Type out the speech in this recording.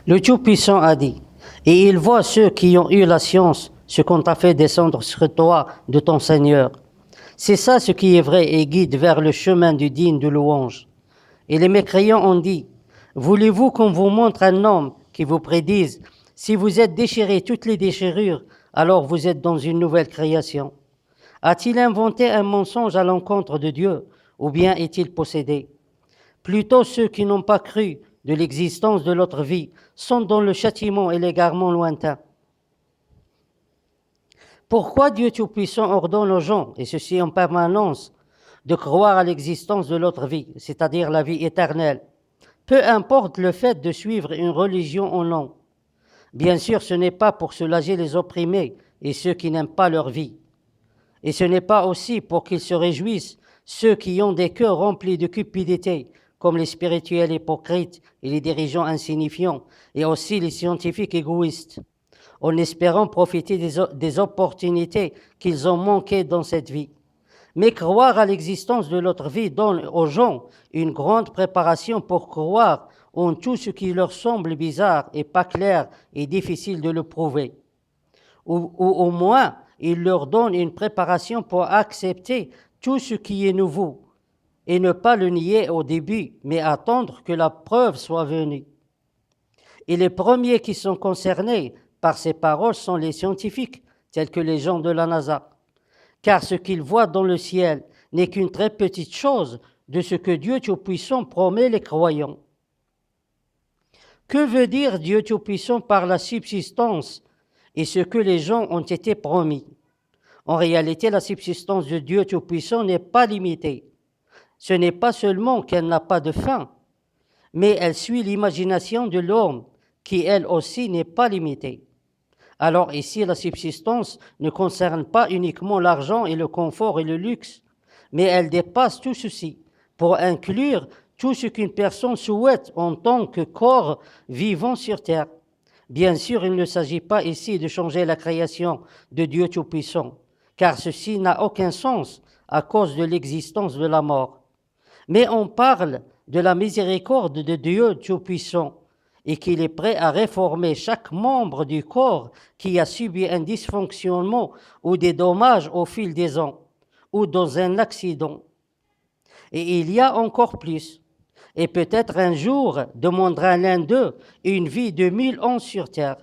Le Tout-Puissant a dit, et il voit ceux qui ont eu la science, ce qu'on t'a fait descendre sur toi de ton Seigneur. C'est ça ce qui est vrai et guide vers le chemin du digne de louange. Et les mécréants ont dit, voulez-vous qu'on vous montre un homme qui vous prédise, si vous êtes déchirés toutes les déchirures, alors vous êtes dans une nouvelle création. A-t-il inventé un mensonge à l'encontre de Dieu, ou bien est-il possédé? Plutôt ceux qui n'ont pas cru de l'existence de l'autre vie sont dans le châtiment et l'égarement lointain. Pourquoi Dieu Tout-Puissant ordonne aux gens, et ceci en permanence, de croire à l'existence de l'autre vie, c'est-à-dire la vie éternelle, peu importe le fait de suivre une religion ou non. Bien sûr, ce n'est pas pour soulager les opprimés et ceux qui n'aiment pas leur vie. Et ce n'est pas aussi pour qu'ils se réjouissent ceux qui ont des cœurs remplis de cupidité, comme les spirituels hypocrites et les dirigeants insignifiants, et aussi les scientifiques égoïstes, en espérant profiter des opportunités qu'ils ont manquées dans cette vie. Mais croire à l'existence de l'autre vie donne aux gens une grande préparation pour croire en tout ce qui leur semble bizarre et pas clair et difficile de le prouver. Ou au moins, il leur donne une préparation pour accepter tout ce qui est nouveau et ne pas le nier au début, mais attendre que la preuve soit venue. Et les premiers qui sont concernés par ces paroles sont les scientifiques, tels que les gens de la NASA. Car ce qu'ils voient dans le ciel n'est qu'une très petite chose de ce que Dieu Tout-Puissant promet les croyants. Que veut dire Dieu Tout-Puissant par la subsistance et ce que les gens ont été promis? En réalité, la subsistance de Dieu Tout-Puissant n'est pas limitée. Ce n'est pas seulement qu'elle n'a pas de fin, mais elle suit l'imagination de l'homme, qui elle aussi n'est pas limitée. Alors ici, la subsistance ne concerne pas uniquement l'argent et le confort et le luxe, mais elle dépasse tout ceci pour inclure tout ce qu'une personne souhaite en tant que corps vivant sur terre. Bien sûr, il ne s'agit pas ici de changer la création de Dieu Tout-Puissant, car ceci n'a aucun sens à cause de l'existence de la mort. Mais on parle de la miséricorde de Dieu Tout-Puissant, et qu'il est prêt à réformer chaque membre du corps qui a subi un dysfonctionnement ou des dommages au fil des ans, ou dans un accident. Et il y a encore plus. Et peut-être un jour demandera l'un d'eux une vie de 1000 ans sur terre.